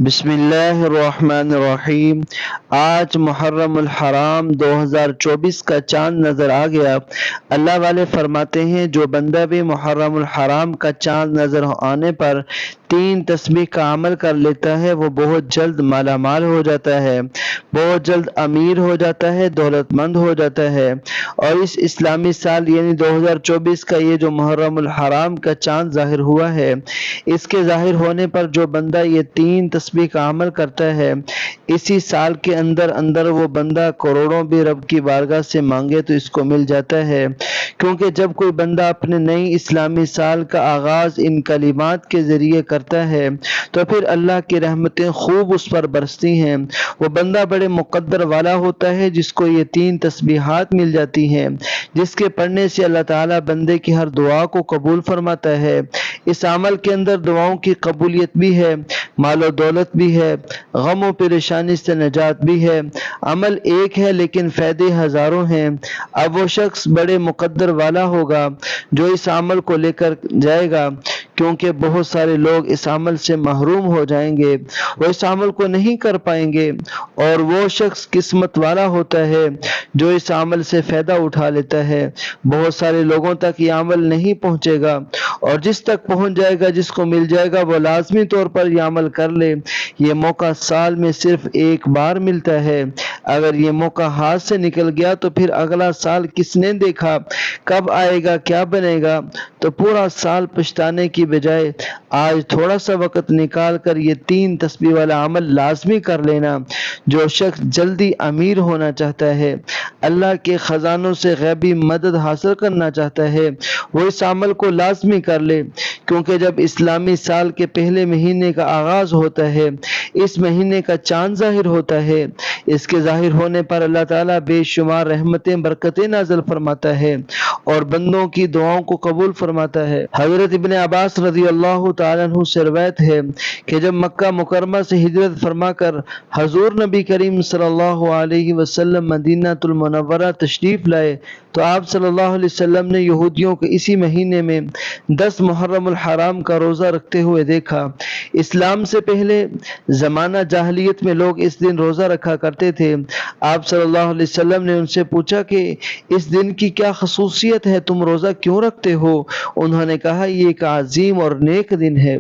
بسم اللہ الرحمن الرحیم۔ آج محرم الحرام 2024 کا چاند نظر آ گیا۔ اللہ والے فرماتے ہیں جو بندہ بھی محرم الحرام کا چاند نظر آنے پر 3 تسبیح کا عمل کر لیتا ہے وہ بہت جلد مالا مال ہو جاتا ہے، بہت جلد امیر ہو جاتا ہے، دولت مند ہو جاتا ہے۔ اور اس اسلامی سال یعنی 2024 کا یہ جو محرم الحرام کا چاند ظاہر ہوا ہے، اس کے ظاہر ہونے پر جو بندہ یہ 3 تسبیح کا عمل کرتا ہے، اسی سال کے اندر اندر وہ بندہ کروڑوں بھی رب کی بارگاہ سے مانگے تو اس کو مل جاتا ہے، کیونکہ جب کوئی بندہ اپنے نئی اسلامی سال کا آغاز ان کلمات کے ذریعے کرتا ہے تو پھر اللہ کی رحمتیں خوب اس پر برستی ہیں۔ وہ بندہ بڑے مقدر والا ہوتا ہے جس کو یہ 3 تسبیحات مل جاتی ہیں، جس کے پڑھنے سے اللہ تعالیٰ بندے کی ہر دعا کو قبول فرماتا ہے۔ اس عمل کے اندر دعاؤں کی قبولیت بھی ہے، مال و دولت بھی ہے، غم و پریشانی سے نجات بھی ہے۔ عمل ایک ہے لیکن فائدے ہزاروں ہیں۔ اب وہ شخص بڑے مقدر والا ہوگا جو اس عمل کو لے کر جائے گا، کیونکہ بہت سارے لوگ اس عمل سے محروم ہو جائیں گے، وہ اس عمل کو نہیں کر پائیں گے، اور وہ شخص قسمت والا ہوتا ہے جو اس عمل سے فائدہ اٹھا لیتا ہے۔ بہت سارے لوگوں تک یہ عمل نہیں پہنچے گا، اور جس تک پہنچ جائے گا، جس کو مل جائے گا، وہ لازمی طور پر یہ عمل کر لے۔ یہ موقع سال میں صرف ایک بار ملتا ہے، اگر یہ موقع ہاتھ سے نکل گیا تو پھر اگلا سال کس نے دیکھا، کب آئے گا، کیا بنے گا؟ تو پورا سال پچھتانے کی بجائے آج تھوڑا سا وقت نکال کر یہ 3 تسبیح والا عمل لازمی کر لینا۔ جو شخص جلدی امیر ہونا چاہتا ہے، اللہ کے خزانوں سے غیبی مدد حاصل کرنا چاہتا ہے، وہ اس عمل کو لازمی کر لے، کیونکہ جب اسلامی سال کے پہلے مہینے کا آغاز ہوتا ہے، اس مہینے کا چاند ظاہر ہوتا ہے، اس کے ظاہر ہونے پر اللہ تعالیٰ بے شمار رحمتیں برکتیں نازل فرماتا ہے اور بندوں کی دعاؤں کو قبول فرماتا ہے۔ حضرت ابن عباس رضی اللہ تعالیٰ عنہ سے روایت ہے کہ جب مکہ مکرمہ سے ہجرت فرما کر حضور نبی کریم صلی اللہ علیہ وسلم مدینہ المنورہ تشریف لائے تو آپ صلی اللہ علیہ وسلم نے یہودیوں کو اسی مہینے میں 10 محرم الحرام کا روزہ رکھتے ہوئے دیکھا۔ اسلام سے پہلے زمانہ جاہلیت میں لوگ اس دن روزہ رکھا کرتے تھے۔ آپ صلی اللہ علیہ وسلم نے ان سے پوچھا کہ اس دن کی کیا خصوصیت ہے، تم روزہ کیوں رکھتے ہو؟ انہوں نے کہا یہ ایک عظیم اور نیک دن ہے،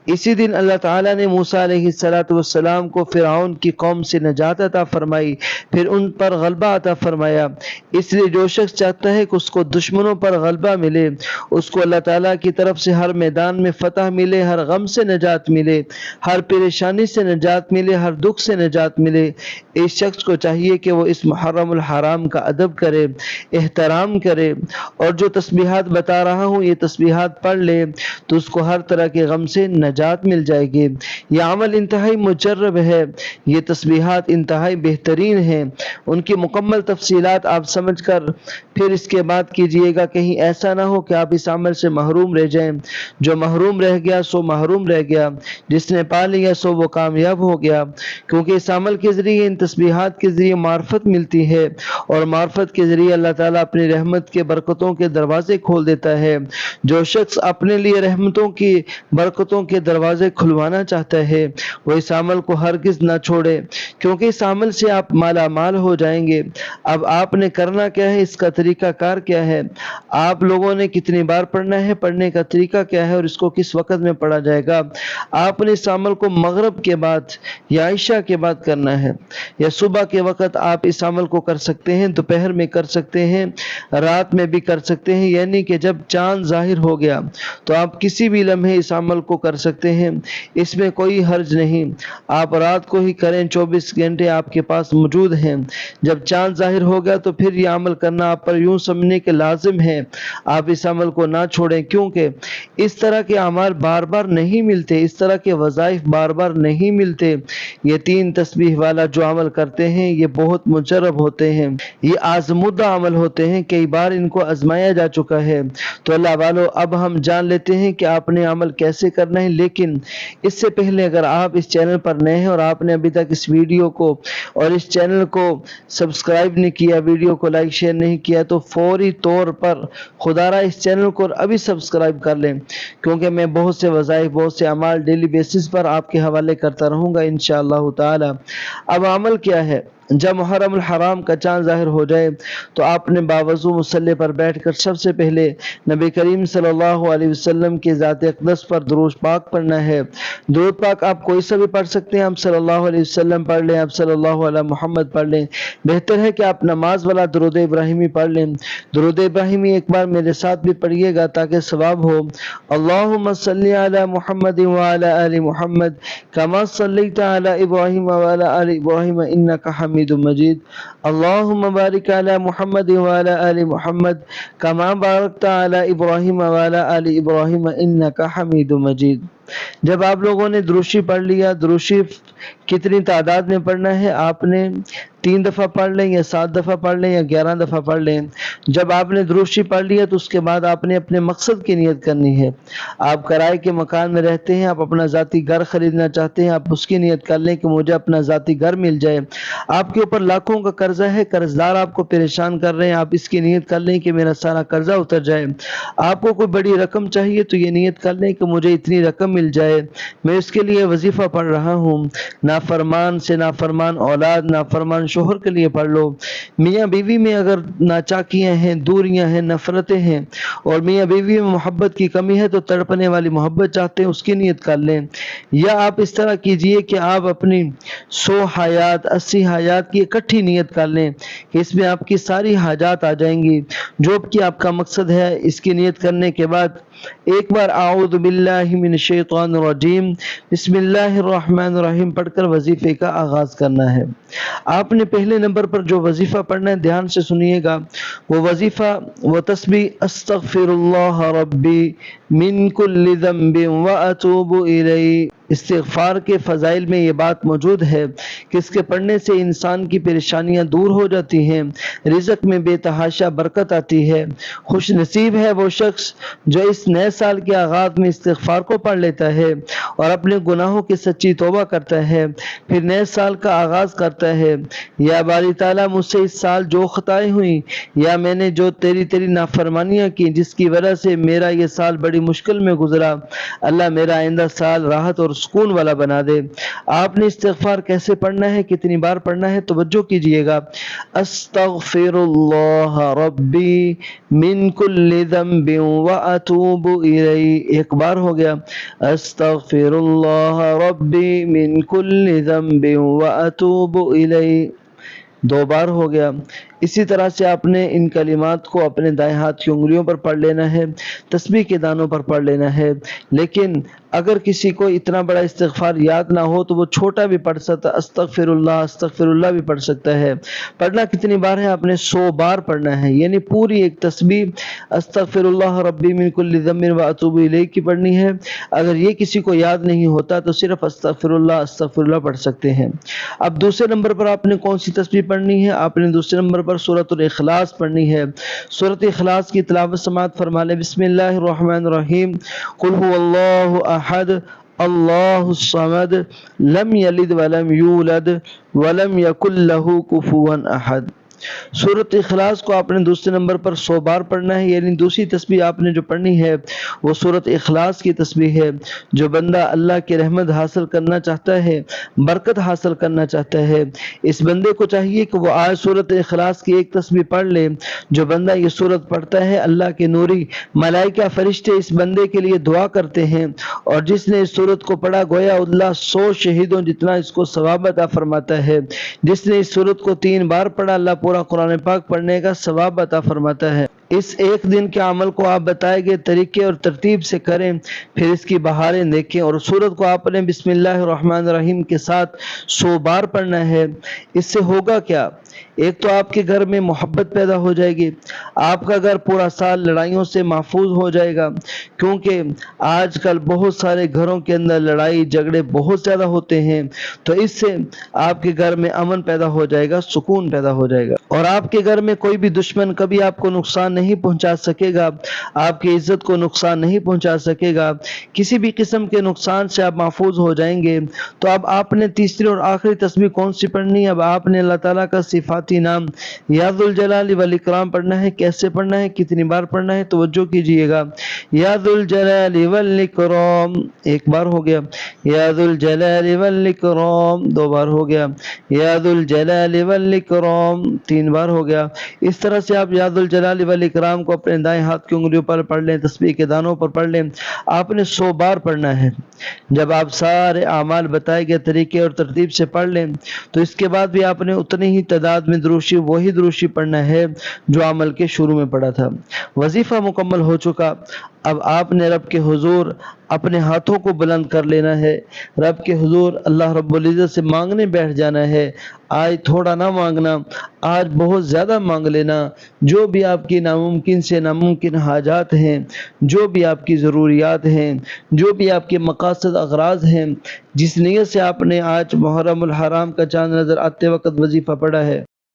اسی دن اللہ تعالیٰ نے موسیٰ علیہ السلام کو فرعون کی قوم سے نجات عطا فرمائی، پھر ان پر غلبہ عطا فرمایا۔ اس لیے جو شخص چاہتا ہے کہ اس کو دشمنوں پر غلبہ ملے، اس کو اللہ تعالیٰ کی طرف سے ہر میدان میں فتح ملے، ہر غم سے نجات ملے، ہر پریشانی سے نجات ملے، ہر دکھ سے نجات ملے، اس شخص کو چاہیے کہ وہ اس محرم الحرام کا ادب کرے، احترام کرے، اور جو تسبیحات بتا رہا ہوں یہ تسبیحات پڑھ لے تو اس کو ہر طرح کے غم سے نجات مل جائے گی۔ یہ عمل انتہائی مجرب ہے، یہ تسبیحات انتہائی بہترین ہیں، ان کی مکمل تفصیلات آپ سمجھ کر پھر اس کے بعد کیجئے گا، کہیں ایسا نہ ہو کہ آپ اس عمل سے محروم رہ جائیں۔ جو محروم رہ گیا سو محروم رہ گیا، جس نے پا لیا سو وہ کامیاب ہو گیا، کیونکہ اس عمل کے ذریعے، ان تسبیحات کے ذریعے معرفت ملتی ہے، اور معرفت کے ذریعے اللہ تعالیٰ اپنی رحمت کے برکتوں کے دروازے کھول دیتا ہے۔ جو شخص اپنے لیے رحمتوں کی برکتوں کے دروازے کھلوانا چاہتا ہے وہ اس عمل کو ہرگز نہ چھوڑے، کیونکہ اس عمل سے آپ مالا مال ہو جائیں گے۔ اب آپ نے کرنا کیا ہے، اس کا طریقہ کار کیا ہے، آپ لوگوں نے کتنی بار پڑھنا ہے، پڑھنے کا طریقہ کیا ہے، اور اس کو کس وقت میں پڑھا جائے گا۔ آپ نے اس عمل کو مغرب کے بعد یا عشاء کے بعد کرنا ہے، یا صبح کے وقت آپ اس عمل کو کر سکتے ہیں، دوپہر میں کر سکتے ہیں، رات میں بھی کر سکتے ہیں، یعنی کہ جب چاند ظاہر ہو گیا تو آپ کسی بھی لمحے اس عمل کو کر سکتے ہیں، اس میں کوئی حرج نہیں۔ آپ رات کو ہی کریں، 24 گھنٹے آپ کے پاس موجود ہیں۔ جب چاند ظاہر ہو گیا تو پھر یہ عمل کرنا آپ پر یوں سمجھنے کے لازم ہے، آپ اس عمل کو نہ چھوڑیں، کیونکہ اس طرح کے اعمال بار بار نہیں ملتے، اس طرح کے وظائف بار بار نہیں ملتے، یہ 3 تسبیح والا جو عمل کرتے ہیں یہ بہت مجرب ہوتے ہیں، یہ آزمودہ عمل ہوتے ہیں، کئی بار ان کو آزمایا جا چکا ہے۔ تو اللہ والو اب ہم جان لیتے ہیں کہ آپ نے عمل کیسے کرنا ہے، لیکن اس سے پہلے اگر آپ اس چینل پر نئے ہیں اور آپ نے ابھی تک اس ویڈیو کو اور اس چینل کو سبسکرائب نہیں کیا، ویڈیو کو لائک شیئر نہیں کیا، تو فوری طور پر خدا را اس چینل کو ابھی سبسکرائب کر لیں، کیونکہ میں بہت سے وظائف، بہت سے اعمال ڈیلی بیسس پر آپ کے حوالے کرتا رہوں گا انشاءاللہ تعالی۔ اب عمل کیا ہے؟ جب محرم الحرام کا چاند ظاہر ہو جائے تو آپ نے باوضو مصلی پر بیٹھ کر سب سے پہلے نبی کریم صلی اللہ علیہ وسلم کی ذات اقدس پر درود پاک پڑھنا ہے۔ درود پاک آپ کوئی سا بھی پڑھ سکتے ہیں، آپ صلی اللہ علیہ وسلم پڑھ لیں، آپ صلی اللہ علیہ محمد پڑھ لیں، بہتر ہے کہ آپ نماز والا درود ابراہیمی پڑھ لیں۔ درود ابراہیمی ایک بار میرے ساتھ بھی پڑھیے گا تاکہ ثواب ہو۔ اللہم صلی علی محمد وعلی آل محمد کما صلیت علی ابراہیم وعلی آل ابراہیم انک حمید مجید۔ اللہم بارک علی محمد وعلی آل محمد کما بارکت علی ابراہیم وعلی آل ابراہیم انک حمید مجید۔ جب آپ لوگوں نے درود شریف پڑھ لیا، درود شریف کتنی تعداد میں پڑھنا ہے؟ آپ نے 3 دفعہ پڑھ لیں یا 7 دفعہ پڑھ لیں یا 11 دفعہ پڑھ لیں۔ جب آپ نے درود شریف پڑھ لیا تو اس کے بعد آپ نے اپنے مقصد کی نیت کرنی ہے۔ آپ کرائے کے مکان میں رہتے ہیں، آپ اپنا ذاتی گھر خریدنا چاہتے ہیں، آپ اس کی نیت کر لیں کہ مجھے اپنا ذاتی گھر مل جائے۔ آپ کے اوپر لاکھوں کا قرضہ ہے، قرض دار آپ کو پریشان کر رہے ہیں، آپ اس کی نیت کر لیں کہ میرا سارا قرضہ اتر جائے۔ آپ کو کوئی بڑی رقم چاہیے تو یہ نیت کر لیں کہ مجھے اتنی رقم مل جائے، میں اس کے لیے وظیفہ پڑھ رہا ہوں۔ نافرمان سے نافرمان اولاد، نافرمان شوہر کے لیے پڑھ لو۔ میاں بیوی میں اگر ناچاکیاں ہیں، دوریاں ہیں، نفرتیں ہیں اور میاں بیوی میں محبت کی کمی ہے تو تڑپنے والی محبت چاہتے ہیں، اس کی نیت کر لیں۔ یا آپ اس طرح کیجئے کہ آپ اپنی 100 حیات 80 حیات کی اکٹھی نیت کر لیں کہ اس میں آپ کی ساری حاجات آ جائیں گی، جو کہ آپ کا مقصد ہے۔ اس کی نیت کرنے کے بعد ایک بار اعوذ باللہ من الشیطان الرجیم بسم اللہ الرحمن الرحیم پڑھ کر وظیفے کا آغاز کرنا ہے۔ آپ نے پہلے نمبر پر جو وظیفہ پڑھنا ہے دھیان سے سنیے گا، وہ وظیفہ وہ تسبیح استغفر اللہ ربی من کل ذنب واتوب الیہ۔ استغفار کے فضائل میں یہ بات موجود ہے کہ اس کے پڑھنے سے انسان کی پریشانیاں دور ہو جاتی ہیں، رزق میں بے تحاشا برکت آتی ہے۔ خوش نصیب ہے وہ شخص جو اس نئے سال کے آغاز میں استغفار کو پڑھ لیتا ہے اور اپنے گناہوں کی سچی توبہ کرتا ہے، پھر نئے سال کا آغاز کرتا ہے۔ یا باری تعالیٰ مجھ سے اس سال جو خطائیں ہوئیں یا میں نے جو تیری نافرمانیاں کی جس کی وجہ سے میرا یہ سال بڑی مشکل میں گزرا، اللہ میرا آئندہ سال راحت اور سکون والا بنا دے۔ آپ نے استغفار کیسے پڑھنا ہے، کتنی بار پڑھنا ہے، توجہ کیجئے گا۔ استغفر اللہ ربی من کل ذنب واتوب الیہ، ایک بار ہو گیا۔ استغفر اللہ ربی من کل ذنب واتوب الیہ، 2 بار ہو گیا۔ اسی طرح سے آپ نے ان کلمات کو اپنے دائیں ہاتھ کی انگلیوں پر پڑھ لینا ہے، تسبیح کے دانوں پر پڑھ لینا ہے۔ لیکن اگر کسی کو اتنا بڑا استغفار یاد نہ ہو تو وہ چھوٹا بھی پڑھ سکتا، استغفر اللہ بھی پڑھ سکتا ہے۔ پڑھنا کتنی بار ہے؟ آپ نے 100 بار پڑھنا ہے، یعنی پوری ایک تسبیح استغفر اللہ ربی من کل ذنب واتوب الیہ کی پڑھنی ہے۔ اگر یہ کسی کو یاد نہیں ہوتا تو صرف استغفر اللہ پڑھ سکتے ہیں۔ اب دوسرے نمبر پر آپ نے کون سی تسبیح پڑھنی ہے؟ آپ نے دوسرے نمبر پر سورۃ الاخلاص پڑھنی ہے۔ سورۃ اخلاص کی تلاوت سماعت فرما لیں۔ بسم اللہ الرحمن الرحیم قل هو اللہ احد اللہ الصمد لم یلد ولم یولد ولم یکن له کفوا احد۔ سورۃ اخلاص کو آپ نے دوسرے نمبر پر 100 بار پڑھنا ہے، یعنی دوسری تسبیح آپ نے جو پڑھنی ہے وہ سورۃ اخلاص کی تسبیح ہے۔ جو بندہ اللہ کی رحمت حاصل کرنا چاہتا ہے، برکت حاصل کرنا چاہتا ہے، اس بندے کو چاہیے کہ وہ آج سورۃ اخلاص کی ایک تسبیح پڑھ لے۔ جو بندہ یہ سورت پڑھتا ہے اللہ کے نوری ملائکہ فرشتے اس بندے کے لیے دعا کرتے ہیں، اور جس نے اس سورت کو پڑھا گویا اللہ 100 شہیدوں جتنا اس کو ثواب عطا فرماتا ہے۔ جس نے اس سورت کو 3 بار پڑھا اللہ پورا قرآن پاک پڑھنے کا ثواب عطا فرماتا ہے۔ اس ایک دن کے عمل کو آپ بتائے گئے طریقے اور ترتیب سے کریں، پھر اس کی بہاریں دیکھیں، اور سورت کو آپ نے بسم اللہ الرحمن الرحیم کے ساتھ 100 بار پڑھنا ہے۔ اس سے ہوگا کیا؟ ایک تو آپ کے گھر میں محبت پیدا ہو جائے گی، آپ کا گھر پورا سال لڑائیوں سے محفوظ ہو جائے گا، کیونکہ آج کل بہت سارے گھروں کے اندر لڑائی جھگڑے بہت زیادہ ہوتے ہیں، تو اس سے آپ کے گھر میں امن پیدا ہو جائے گا، سکون پیدا ہو جائے گا، اور آپ کے گھر میں کوئی بھی دشمن کبھی آپ کو نقصان نہیں پہنچا سکے گا، آپ کی عزت کو نقصان نہیں پہنچا سکے گا، کسی بھی قسم کے نقصان سے آپ محفوظ ہو جائیں گے۔ تو اب آپ نے تیسری اور آخری تسبیح کون سی پڑھنی ہے؟ اب آپ نے اللہ تعالیٰ کا صفاتی نام یا ذوالجلال والاکرام پڑھنا ہے۔ کیسے پڑھنا ہے؟ کتنی بار پڑھنا ہے؟ توجہ کیجئے گا۔ یا ذوالجلال والاکرام ایک بار ہو گیا، یا ذوالجلال والاکرام 2 بار ہو گیا، یا ذوالجلال والاکرام 3 بار ہو گیا۔ اس طرح سے آپ یا ذوالجلال والاکرام کو اپنے دائیں ہاتھ کی انگلیوں پر پڑھ لیں، تسبیح کے دانوں پر پڑھ لیں۔ آپ نے 100 بار پڑھنا ہے۔ جب آپ سارے اعمال بتائے گئے طریقے اور ترتیب سے پڑھ لیں تو اس کے بعد بھی آپ نے اتنی ہی تعداد میں دروشی، وہی دروشی پڑھنا ہے جو عمل کے شروع میں پڑھا تھا۔ وظیفہ مکمل ہو چکا۔ اب آپ نے رب کے حضور اپنے ہاتھوں کو بلند کر لینا ہے، رب کے حضور اللہ رب العزت سے مانگنے بیٹھ جانا ہے۔ آج تھوڑا نہ مانگنا، آج بہت زیادہ مانگ لینا۔ جو بھی آپ کی ناممکن سے ناممکن حاجات ہیں، جو بھی آپ کی ضروریات ہیں، جو بھی آپ کے مقاصد اغراض ہیں، جس نیت سے آپ نے آج محرم الحرام کا چاند نظر آتے وقت وظیفہ پڑھا ہے،